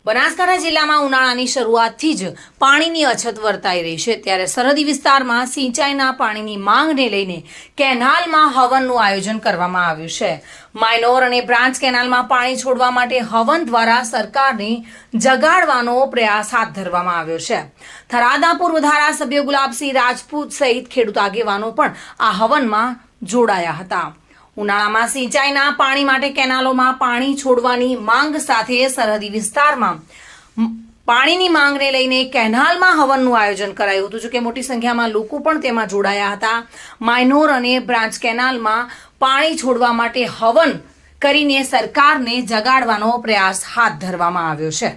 બનાસકાંઠા જિલ્લામાં ઉનાળાની શરૂઆતથી જ પાણીની અછત વર્તાઈ રહી છે, ત્યારે સરહદી વિસ્તારમાં સિંચાઈના પાણીની માંગને લઈને કેનાલમાં હવનનું આયોજન કરવામાં આવ્યું છે। માયનોર અને બ્રાન્ચ કેનાલમાં પાણી છોડવા માટે હવન દ્વારા સરકારને જગાડવાનો પ્રયાસ હાથ ધરવામાં આવ્યો છે। થરાદના પૂર્વ ધારાસભ્ય ગુલાબસિંહ રાજપૂત સહિત ખેડૂત આગેવાનો પણ આ હવનમાં જોડાયા હતા। ઉનાળામાં સિંચાઈના પાણી માટે કેનાલોમાં પાણી છોડવાની માંગ સાથે સરહદી વિસ્તારમાં પાણીની માંગને લઈને કેનાલમાં હવનનું આયોજન કરાયું હતું। જોકે મોટી સંખ્યામાં લોકો પણ તેમાં જોડાયા હતા। માયનોર અને બ્રાન્ચ કેનાલમાં પાણી છોડવા માટે હવન કરીને સરકારને જગાડવાનો પ્રયાસ હાથ ધરવામાં આવ્યો છે।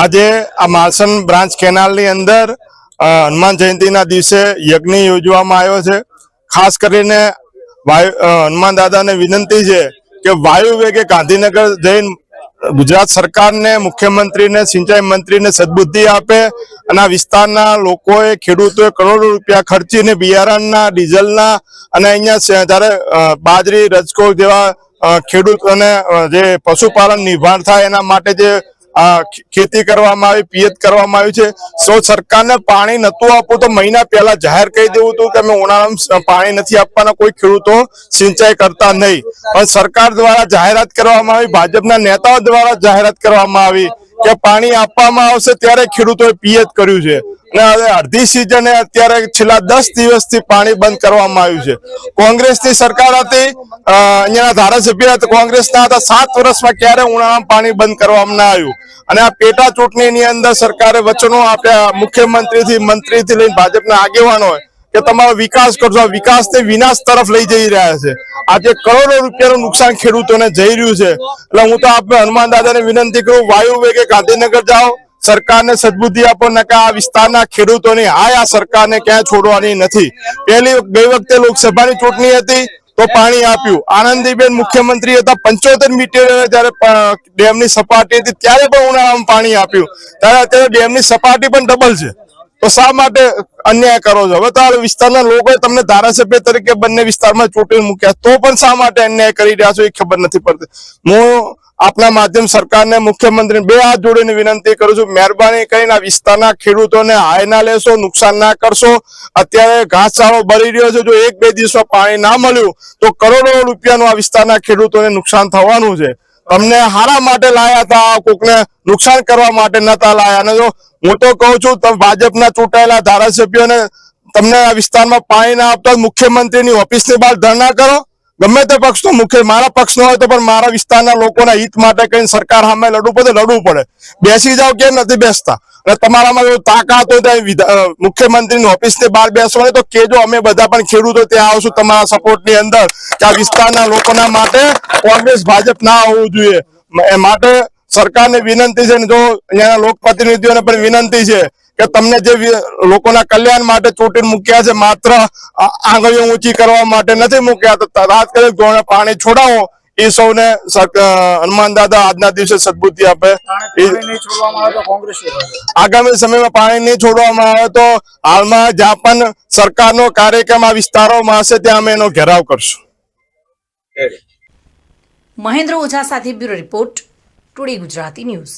આજે આ માલસન બ્રાન્ચ કેનાલની અંદર હનુમાન જયંતિના દિવસે યજ્ઞ યોજવામાં આવ્યો છે। ખાસ કરીને હનુમાન દાદાને વિનંતી છે કે વાયુ વેગે ગાંધીનગર જઈને ગુજરાત સરકારને, મુખ્યમંત્રીને, સિંચાઈ મંત્રીને સદબુદ્ધિ આપે અને આ વિસ્તારના લોકોએ, ખેડૂતોએ કરોડો રૂપિયા ખર્ચીને બિયારણના, ડીઝલના અને અહીંયા જ્યારે બાજરી, રજકો જેવા ખેડૂતોને જે પશુપાલન નિર્ભર થાય એના માટે જે ખેતી કરવામાં આવી, પિયત કરવામાં આવી છે। સૌ સરકારને પાણી નતું આપવું તો મહિના પહેલા જાહેર કરી દેવું હતું કે અમે ઉનાળામાં પાણી નથી આપવાના, કોઈ ખેડૂતો સિંચાઈ કરતા નહીં, પણ સરકાર દ્વારા જાહેરાત કરવામાં આવી, ભાજપના નેતાઓ દ્વારા જાહેરાત કરવામાં આવી કે પાણી આપવામાં આવશે ત્યારે ખેડૂતોએ પિયત કર્યું છે। અને હવે અડધી સિઝને અત્યારે છેલ્લા 10 દિવસથી પાણી બંધ કરવામાં આવ્યું છે। કોંગ્રેસની સરકાર હતી, અહીંયાના ધારાસભ્ય કોંગ્રેસના હતા, 7 વર્ષમાં ક્યારે ઉનાળામાં પાણી બંધ કરવામાં ના આવ્યું। અને આ પેટા ચૂંટણીની અંદર સરકારે વચનો આપ્યા, મુખ્યમંત્રીથી, મંત્રીથી લઈને ભાજપના આગેવાનો કે તમારો વિકાસ કરજો, વિકાસને વિનાશ તરફ લઈ જઈ રહ્યા છે। આજે કરોડો રૂપિયાનું નુકસાન ખેડૂતોને જઈ રહ્યું છે। એટલે હું તો આપણે હનુમાન દાદાને વિનંતી કરું, વાયુ વેગે ગાંધીનગર જાઓ, સરકારને સદબુદ્ધિ આપો, નકા આ વિસ્તારના ખેડૂતોની આ સરકારને ક્યાંય છોડવાની નથી। ગઈ વખતે લોકસભાની ચૂંટણી હતી તો પાણી આપ્યું, આનંદીબેન મુખ્યમંત્રી હતા, 75 મીટર જયારે ડેમની સપાટી હતી ત્યારે પણ ઉનાળામાં પાણી આપ્યું, ત્યારે અત્યારે ડેમની સપાટી પણ ડબલ છે। તો શા માટે અન્યાય કરો છો? હવે તો આ વિસ્તારના લોકોએ તમને ધારાસભ્ય તરીકે બંને વિસ્તારમાં ચૂંટણી મૂક્યા, તો પણ શા માટે અન્યાય કરી રહ્યા છો એ ખબર નથી પડતી। હું આપના માધ્યમ સરકારને, મુખ્યમંત્રીને બે હાથ જોડીને વિનંતી કરું છું, મહેરબાની કરીને આ વિસ્તારના ખેડૂતોને હાય ના લેશો, નુકસાન ના કરશો। અત્યારે ઘાસચારો બળી રહ્યો છે, જો 1-2 દિવસમાં પાણી ના મળ્યું તો કરોડો રૂપિયાનું આ વિસ્તારના ખેડૂતોને નુકસાન થવાનું છે। તમને હારા માટે લાયા હતા, કોકને નુકસાન કરવા માટે નતા લાયા। અને જો હું તો કહું છું, તમે ભાજપના ચૂંટાયેલા ધારાસભ્યોને તમને આ વિસ્તારમાં પાણી ના આપતા મુખ્યમંત્રીની ઓફિસની બહાર ધરણા કરો, ગમે તે પક્ષનો, મારા પક્ષનો હોય તો પણ મારા વિસ્તારના લોકોના હિત માટે કઈ સરકાર સામે લડવું પડે। બેસી જાવ, કેમ નથી બેસતા? અને તમારામાં જો તાકાત હોય તો મુખ્યમંત્રીની ઓફિસની બહાર બેસવાની તો કેજો, અમે બધા પણ ખેડૂતો ત્યાં આવશું તમારા સપોર્ટની અંદર કે આ વિસ્તારના લોકોના માટે કોંગ્રેસ, ભાજપ ના હોવું જોઈએ। એ માટે સરકારને વિનંતી છે, જો અહીંયાના લોકપ્રતિનિધિઓને પણ વિનંતી છે કે તમને જે લોકોના કલ્યાણ માટે ચૂંટણી મૂક્યા છે, માત્ર આંગળીઓ ઊંચી કરવા માટે નથી મૂક્યા। તો તાત્કાલિક ધોરણે પાણી છોડાવો, એ સૌને હનુમાન દાદા આજના દિવસે સદબુદ્ધિ આપે। આગામી સમયમાં પાણી નહીં છોડવામાં આવે તો હાલમાં જ્યાં પણ સરકારનો કાર્યક્રમ આ વિસ્તારોમાં હશે ત્યાં અમે એનો ઘેરાવ કરશું। મહેન્દ્ર ઓઝા સાથે bureau report, today Gujarati news.